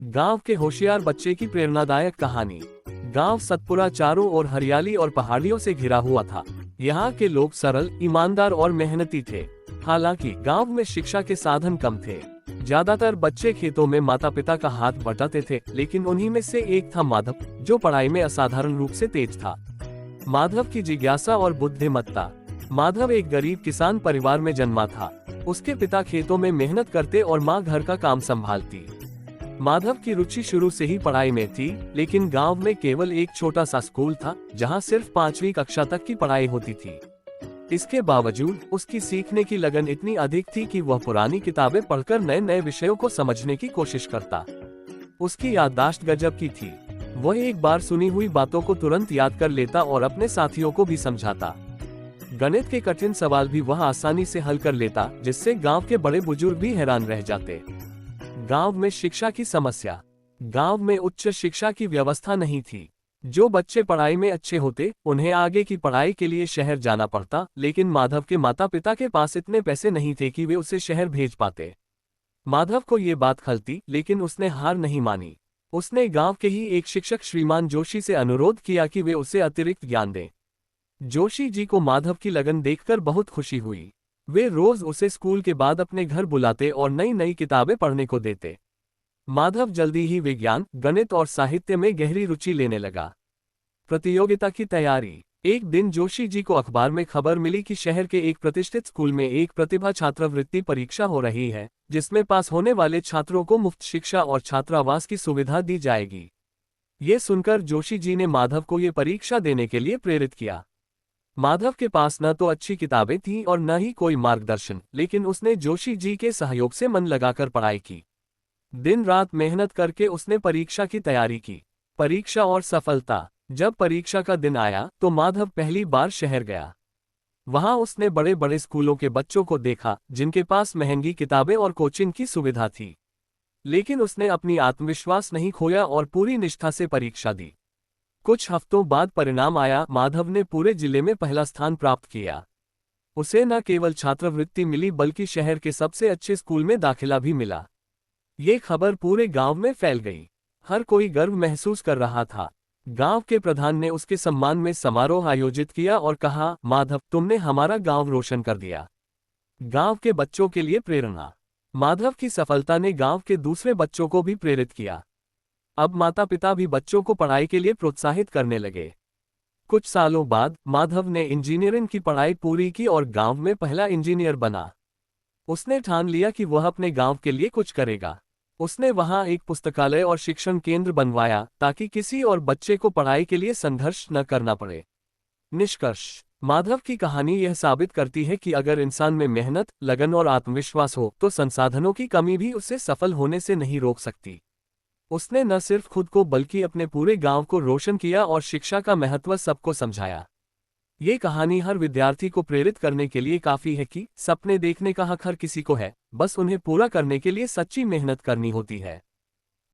गांव के होशियार बच्चे की प्रेरणादायक कहानी। गांव सतपुरा चारों ओर हरियाली और पहाड़ियों से घिरा हुआ था। यहाँ के लोग सरल, ईमानदार और मेहनती थे। हालांकि गांव में शिक्षा के साधन कम थे। ज्यादातर बच्चे खेतों में माता पिता का हाथ बटाते थे, लेकिन उन्हीं में से एक था माधव, जो पढ़ाई में असाधारण रूप से तेज था। माधव की जिज्ञासा और बुद्धिमत्ता। माधव एक गरीब किसान परिवार में जन्मा था। उसके पिता खेतों में मेहनत करते और माँ घर का काम संभालती। माधव की रुचि शुरू से ही पढ़ाई में थी, लेकिन गांव में केवल एक छोटा सा स्कूल था, जहां सिर्फ 5वीं कक्षा तक की पढ़ाई होती थी। इसके बावजूद उसकी सीखने की लगन इतनी अधिक थी कि वह पुरानी किताबें पढ़कर नए नए विषयों को समझने की कोशिश करता। उसकी याददाश्त गजब की थी। वह एक बार सुनी हुई बातों को तुरंत याद कर लेता और अपने साथियों को भी समझाता। गणित के कठिन सवाल भी वह आसानी से हल कर लेता, जिससे गांव के बड़े बुजुर्ग भी हैरान रह जाते। गांव में शिक्षा की समस्या। गांव में उच्च शिक्षा की व्यवस्था नहीं थी। जो बच्चे पढ़ाई में अच्छे होते, उन्हें आगे की पढ़ाई के लिए शहर जाना पड़ता, लेकिन माधव के माता पिता के पास इतने पैसे नहीं थे कि वे उसे शहर भेज पाते। माधव को ये बात खलती, लेकिन उसने हार नहीं मानी। उसने गांव के ही एक शिक्षक श्रीमान जोशी से अनुरोध किया कि वे उसे अतिरिक्त ज्ञान दें। जोशी जी को माधव की लगन देखकर बहुत खुशी हुई। वे रोज उसे स्कूल के बाद अपने घर बुलाते और नई नई किताबें पढ़ने को देते। माधव जल्दी ही विज्ञान, गणित और साहित्य में गहरी रुचि लेने लगा। प्रतियोगिता की तैयारी। एक दिन जोशी जी को अखबार में खबर मिली कि शहर के एक प्रतिष्ठित स्कूल में एक प्रतिभा छात्रवृत्ति परीक्षा हो रही है, जिसमें पास होने वाले छात्रों को मुफ्त शिक्षा और छात्रावास की सुविधा दी जाएगी। ये सुनकर जोशी जी ने माधव को ये परीक्षा देने के लिए प्रेरित किया। माधव के पास न तो अच्छी किताबें थीं और न ही कोई मार्गदर्शन, लेकिन उसने जोशी जी के सहयोग से मन लगाकर पढ़ाई की। दिन रात मेहनत करके उसने परीक्षा की तैयारी की। परीक्षा और सफलता। जब परीक्षा का दिन आया तो माधव पहली बार शहर गया। वहां उसने बड़े बड़े स्कूलों के बच्चों को देखा, जिनके पास महंगी किताबें और कोचिंग की सुविधा थी। लेकिन उसने अपनी आत्मविश्वास नहीं खोया और पूरी निष्ठा से परीक्षा दी। कुछ हफ्तों बाद परिणाम आया। माधव ने पूरे जिले में पहला स्थान प्राप्त किया। उसे न केवल छात्रवृत्ति मिली, बल्कि शहर के सबसे अच्छे स्कूल में दाखिला भी मिला। ये खबर पूरे गांव में फैल गई। हर कोई गर्व महसूस कर रहा था। गांव के प्रधान ने उसके सम्मान में समारोह आयोजित किया और कहा, माधव, तुमने हमारा गांव रोशन कर दिया। गांव के बच्चों के लिए प्रेरणा। माधव की सफलता ने गांव के दूसरे बच्चों को भी प्रेरित किया। अब माता पिता भी बच्चों को पढ़ाई के लिए प्रोत्साहित करने लगे। कुछ सालों बाद माधव ने इंजीनियरिंग की पढ़ाई पूरी की और गांव में पहला इंजीनियर बना। उसने ठान लिया कि वह अपने गांव के लिए कुछ करेगा। उसने वहां एक पुस्तकालय और शिक्षण केंद्र बनवाया, ताकि किसी और बच्चे को पढ़ाई के लिए संघर्ष न करना पड़े। निष्कर्ष। माधव की कहानी यह साबित करती है कि अगर इंसान में मेहनत, लगन और आत्मविश्वास हो, तो संसाधनों की कमी भी उसे सफल होने से नहीं रोक सकती। उसने न सिर्फ खुद को बल्कि अपने पूरे गांव को रोशन किया और शिक्षा का महत्व सबको समझाया। ये कहानी हर विद्यार्थी को प्रेरित करने के लिए काफी है कि सपने देखने का हक हर किसी को है, बस उन्हें पूरा करने के लिए सच्ची मेहनत करनी होती है।